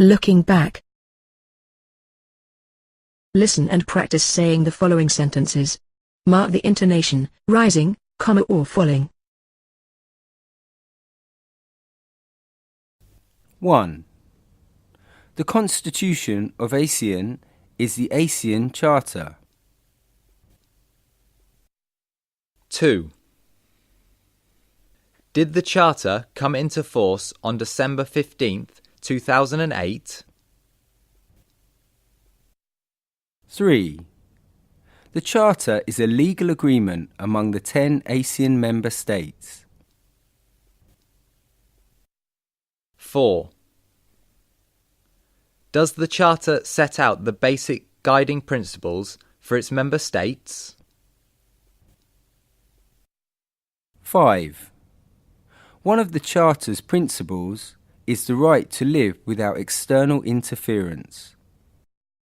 Looking back. Listen and practice saying the following sentences. Mark the intonation, rising, comma or falling. 1. The Constitution of ASEAN is the ASEAN Charter. 2. Did the Charter come into force on December 15th, 2008? 3. The Charter is a legal agreement among the 10 ASEAN member states. 4. Does the Charter set out the basic guiding principles for its member states? 5. One of the Charter's principles is the right to live without external interference.